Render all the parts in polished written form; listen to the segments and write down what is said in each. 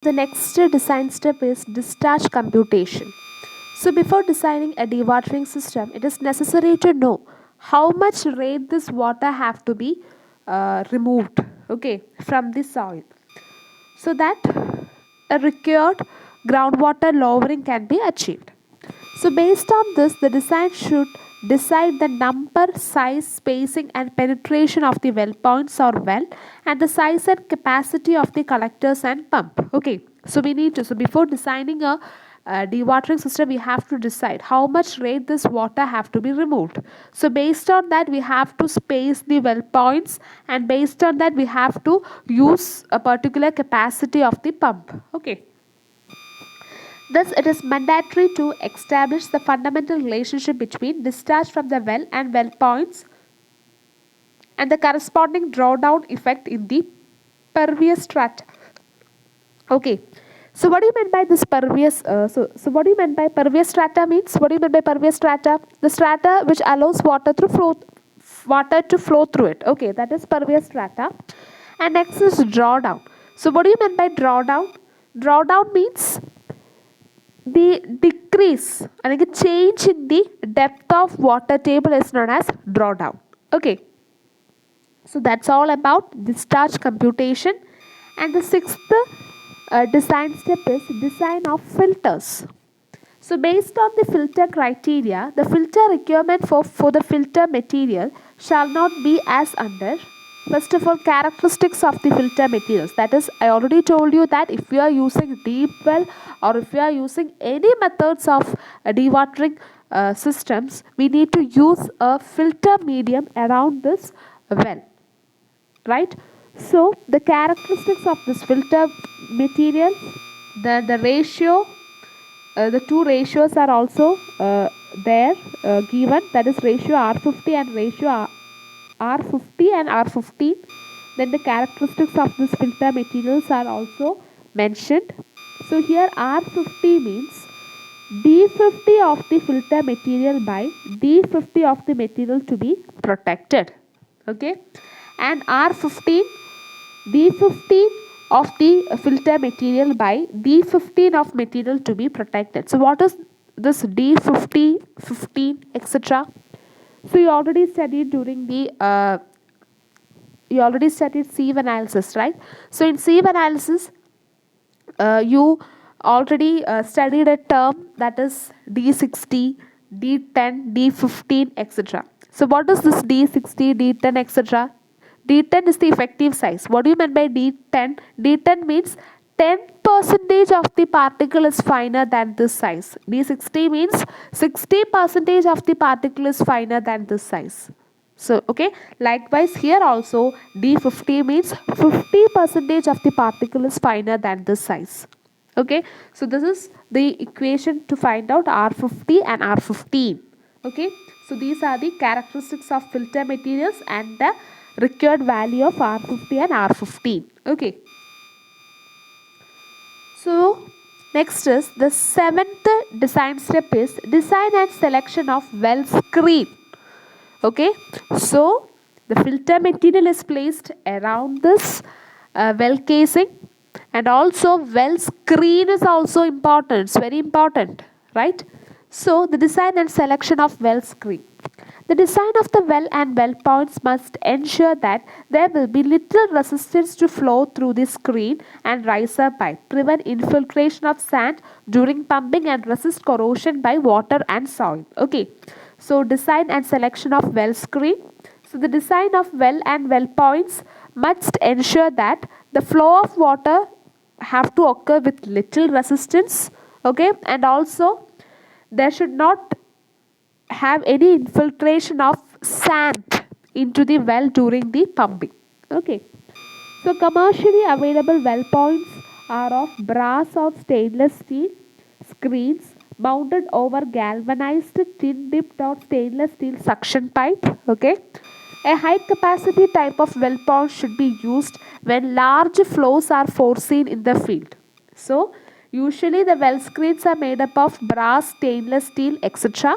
The next design step is discharge computation. So before designing a dewatering system, it is necessary to know how much rate this water have to be removed, okay, from the soil, so that a required groundwater lowering can be achieved. So based on this, the design should decide the number, size, spacing and penetration of the well points or well, and the size and capacity of the collectors and pump. Okay, so before designing a dewatering system, we have to decide how much rate this water have to be removed. So based on that, we have to space the well points, and based on that, we have to use a particular capacity of the pump. Okay. Thus, it is mandatory to establish the fundamental relationship between discharge from the well and well points and the corresponding drawdown effect in the pervious strata. Okay. So what do you mean by this pervious? So what do you mean by pervious strata means? What do you mean by pervious strata? The strata which allows water to flow through it. Okay, that is pervious strata. And next is drawdown. So what do you mean by drawdown? Drawdown means the decrease അല്ലെങ്കിൽ change in the depth of water table is known as drawdown. Okay, so that's all about discharge computation. And the sixth design step is design of filters. So based on the filter criteria, the filter requirement for the filter material shall not be as under. First of all, characteristics of the filter materials. That is, I already told you that if you are using deep well or if you are using any methods of dewatering systems, we need to use a filter medium around this well, right? So the characteristics of this filter material, the ratio, the two ratios are also there given, that is ratio R50 and ratio R50 and R15. Then the characteristics of this filter materials are also mentioned. So here R50 means D50 of the filter material by D50 of the material to be protected. Okay, and R15 D15 of the filter material by D15 of material to be protected. So what is this D50, 15, etc.? So you already studied during the sieve analysis, right? So in sieve analysis, you already studied a term that is D60, D10, D15, etc. So what is this D60, D10, etc.? D10 is the effective size. What do you mean by D10? D10 means 10 percentage of the particle is finer than this size. D60 means 60 percentage of the particle is finer than this size. So, okay, likewise here also D50 means 50 percentage of the particle is finer than this size. Okay, so this is the equation to find out R50 and R15. Okay, so these are the characteristics of filter materials and the required value of R50 and R15. Okay. So next is the seventh design step is design and selection of well screen. Okay. So the filter material is placed around this well casing, and also well screen is also important. It's very important, right? So the design and selection of well screen. The design of the well and well points must ensure that there will be little resistance to flow through the screen and riser pipe, prevent infiltration of sand during pumping and resist corrosion by water and soil. Okay, so design and selection of well screen. So the design of well and well points must ensure that the flow of water have to occur with little resistance, okay, and also there should not have any infiltration of sand into the well during the pumping. Okay. So commercially available well points are of brass or stainless steel screens mounted over galvanized tin dipped or stainless steel suction pipe. Okay. A high capacity type of well point should be used when large flows are foreseen in the field. So usually the well screens are made up of brass, stainless steel, etc.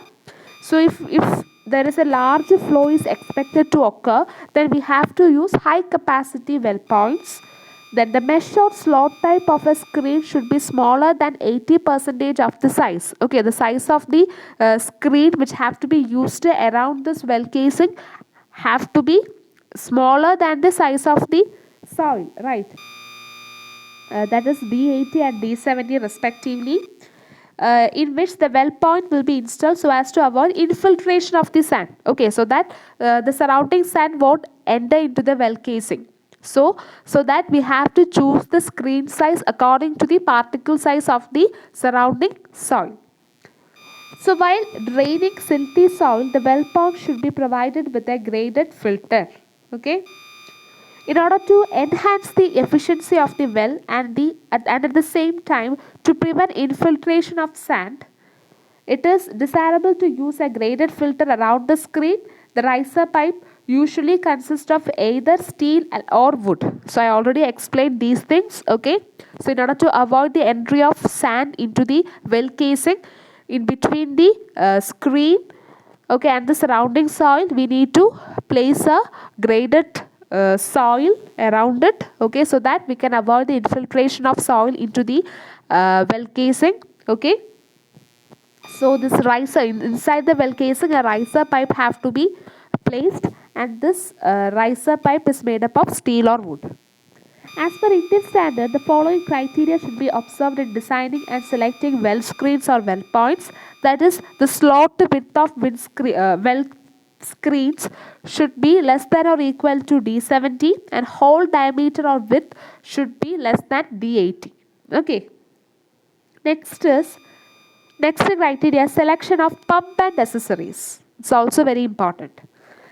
So if there is a large flow is expected to occur, then we have to use high capacity well points Then the mesh or slot type of a screen should be smaller than 80% of the size. Okay, the size of the screen which have to be used around this well casing have to be smaller than the size of the soil, right? That is D80 and D70 respectively, in which the well point will be installed so as to avoid infiltration of the sand. Okay, so that the surrounding sand won't enter into the well casing. So that we have to choose the screen size according to the particle size of the surrounding soil. So while draining silty soil, the well pump should be provided with a graded filter. Okay. In order to enhance the efficiency of the well and at the same time to prevent infiltration of sand, it is desirable to use a graded filter around the screen. The riser pipe usually consists of either steel or wood. So I already explained these things. Okay. So in order to avoid the entry of sand into the well casing in between the screen, okay, and the surrounding soil, we need to place a graded soil around it. Okay, so that we can avoid the infiltration of soil into the well casing. Okay. So this riser inside the well casing, a riser pipe have to be placed, and this riser pipe is made up of steel or wood. As per Indian standard, the following criteria should be observed in designing and selecting well screens or well points. That is, the slot width of well screens should be less than or equal to D70, and hole diameter or width should be less than D80. Okay. Next criteria, selection of pump and accessories. It's also very important.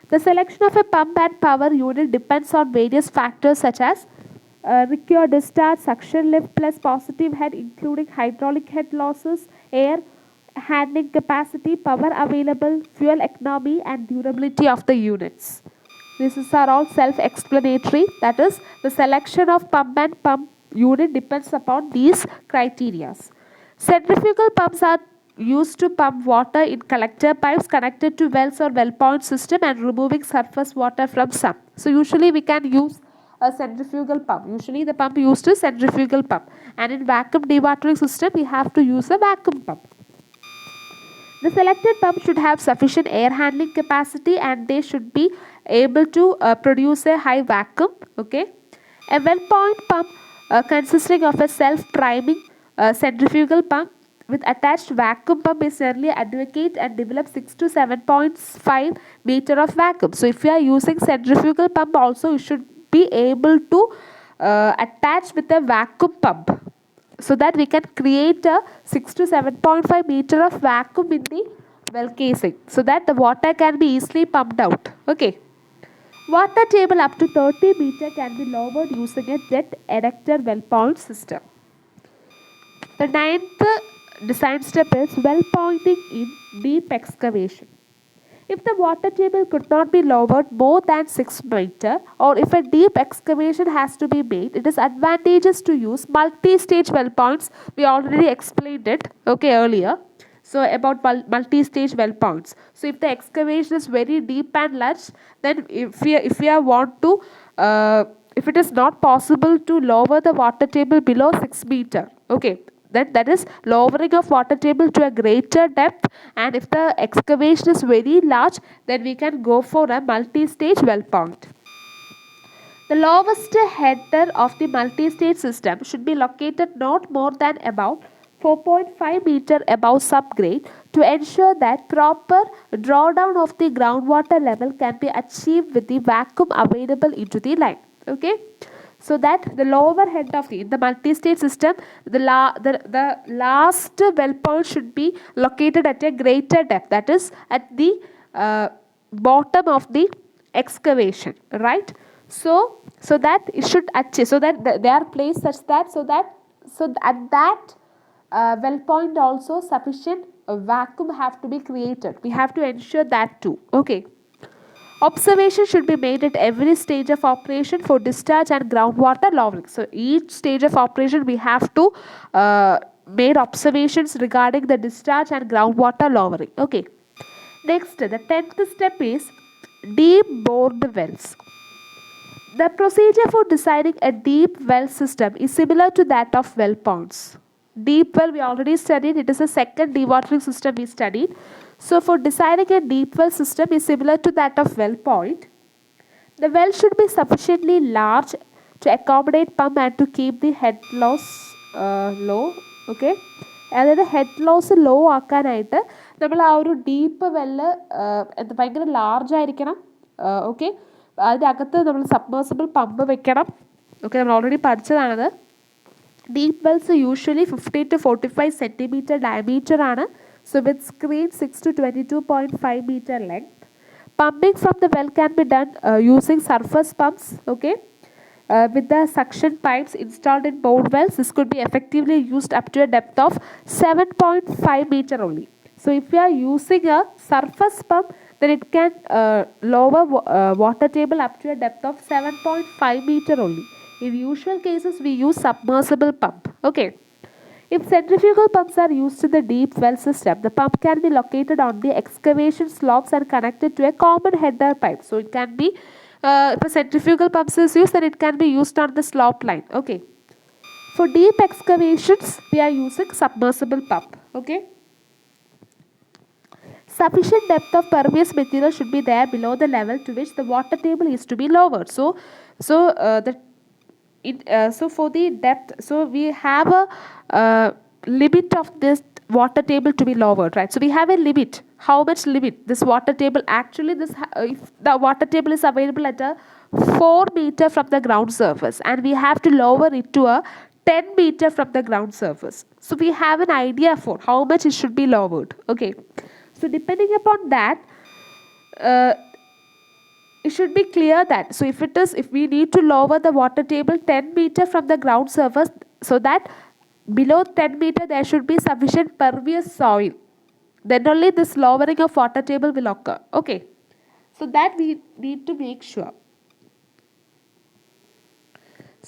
The selection of a pump and power unit depends on various factors such as required discharge, suction lift plus positive head including hydraulic head losses, air handling capacity, power available, fuel economy and durability of the units. These are all self-explanatory. That is, the selection of pump and pump unit depends upon these criteria. Centrifugal pumps are used to pump water in collector pipes connected to wells or well point system and removing surface water from some. So usually we can use a centrifugal pump. Usually the pump used is centrifugal pump, and in vacuum dewatering system we have to use a vacuum pump. The selected pump should have sufficient air handling capacity and they should be able to produce a high vacuum. Okay. A well point pump consisting of a self-priming centrifugal pump with attached vacuum pump is generally advocate and develop 6 to 7.5 meter of vacuum. So if you are using centrifugal pump also, you should be able to attach with a vacuum pump, so that we can create a 6 to 7.5 meter of vacuum in the well casing, so that the water can be easily pumped out. Okay. Water table up to 30 meter can be lowered using a jet ejector well point system. The ninth design step is well pointing in deep excavation. If the water table could not be lowered more than 6 meter, or if a deep excavation has to be made, it is advantageous to use multi-stage well points. We already explained it, okay, earlier. So about multi-stage well points. So if the excavation is very deep and large, then if we want to if it is not possible to lower the water table below 6 meter, okay, then that is lowering of water table to a greater depth, and if the excavation is very large, then we can go for a multi-stage well point. The lowest header of the multi-stage system should be located not more than about 4.5 meter above subgrade to ensure that proper drawdown of the groundwater level can be achieved with the vacuum available into the line. Okay. So that the lower head of the multi-stage system, the last well point should be located at a greater depth, that is at the bottom of the excavation, right? So that it should achieve, so that they are placed such that so at that well point also sufficient vacuum have to be created. We have to ensure that too. Okay. Observation should be made at every stage of operation for discharge and groundwater lowering. So each stage of operation we have to make observations regarding the discharge and groundwater lowering. Okay. Next, the 10th step is deep bored wells. The procedure for designing a deep well system is similar to that of well ponds. Deep well we already studied, it is the second dewatering system we studied. So for designing a deep well system is similar to that of well point. The well should be sufficiently large to accommodate pump and to keep the head loss low. Okay, അതായത് head loss law ആക്കാനായിട്ട് നമ്മൾ ആ ഒരു deep വെല്ല് എന്താ ഭയങ്കര large ആയിരിക്കണം. Okay, അതിനകത്ത് നമ്മൾ സബ്മേഴ്സിബിൾ പമ്പ് വെക്കണം. ഓക്കെ, നമ്മൾ ഓൾറെഡി പഠിച്ചതാണത്. Deep wells usually 50 to 45 centimeter diameter ആണ്. So with screen 6 to 22.5 meter length. Pumping from the well can be done using surface pumps. Okay, with the suction pipes installed in bore wells. This could be effectively used up to a depth of 7.5 meter only. So if we are using a surface pump, then it can lower water table up to a depth of 7.5 meter only. In usual cases we use submersible pump. Okay, if centrifugal pumps are used in the deep well system, the pump can be located on the excavation slopes and connected to a common header pipe. So it can be, if a centrifugal pump is used, then it can be used on the slope line. Okay. For deep excavations, we are using submersible pump. Okay. Sufficient depth of pervious material should be there below the level to which the water table is to be lowered. So for the depth, so we have a limit of this water table to be lowered, right? So we have a limit. How much limit? This water table, actually if the water table is available at a 4 meter from the ground surface, and we have to lower it to a 10 meter from the ground surface. So we have an idea for how much it should be lowered. Okay, so depending upon that, it should be clear that, so if we need to lower the water table 10 meter from the ground surface, so that below 10 meter there should be sufficient pervious soil, then only this lowering of water table will occur. Okay, so that we need to make sure.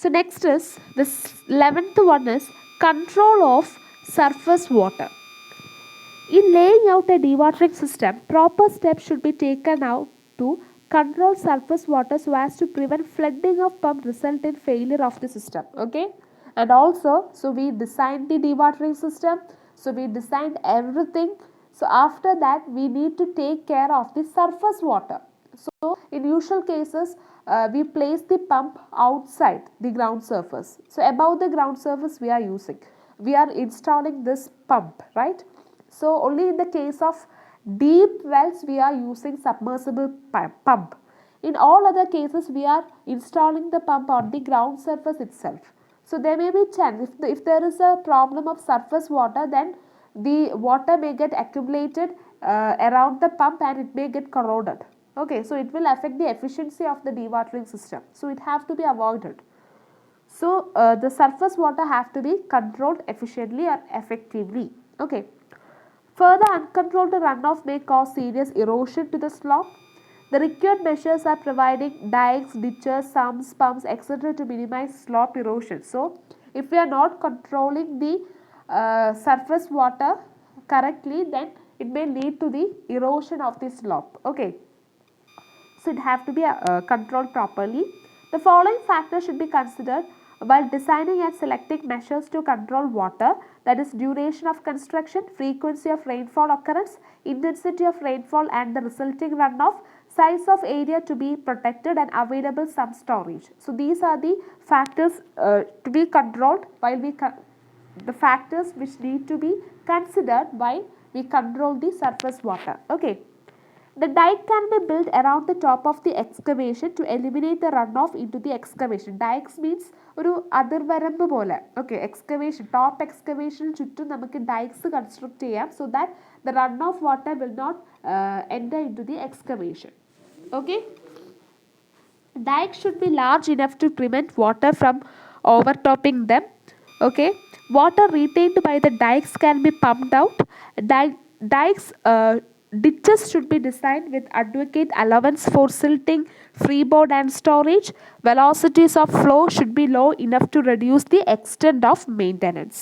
So next is this 11th one is control of surface water. In laying out a dewatering system, proper steps should be taken out to control surface water so as to prevent flooding of pump result in failure of the system. Okay, and also, so we designed the dewatering system, so we designed everything. So after that we need to take care of the surface water. So in usual cases we place the pump outside the ground surface. So above the ground surface we are installing this pump, right? So only in the case of deep wells we are using submersible pump. In all other cases we are installing the pump on the ground surface itself. So there may be chance if there is a problem of surface water, then the water may get accumulated around the pump and it may get corroded. Okay, so it will affect the efficiency of the dewatering system. So it have to be avoided. So the surface water have to be controlled efficiently or effectively. Okay. Further, uncontrolled runoff may cause serious erosion to the slope. The required measures are providing dikes, ditches, sumps, pumps, etc. to minimize slope erosion. So if we are not controlling the surface water correctly, then it may lead to the erosion of the slope. Okay, so it have to be controlled properly. The following factors should be considered while designing and selecting measures to control water, that is duration of construction, frequency of rainfall occurrence, intensity of rainfall and the resulting runoff, size of area to be protected and available sump storage. So these are the factors to be controlled while the factors which need to be considered while we control the surface water. Okay. The dike can be built around the top of the excavation to eliminate the runoff into the excavation. Dikes means ഒരു അതിർവരമ്പ് പോലെ. Okay, excavation, top excavation ചുറ്റും നമുക്ക് dikes construct ചെയ്യാം, so that the runoff water will not enter into the excavation. Okay, dikes should be large enough to prevent water from overtopping them. Okay, water retained by the dikes can be pumped out. Dikes ditches should be designed with adequate allowance for silting, freeboard and storage. Velocities of flow should be low enough to reduce the extent of maintenance.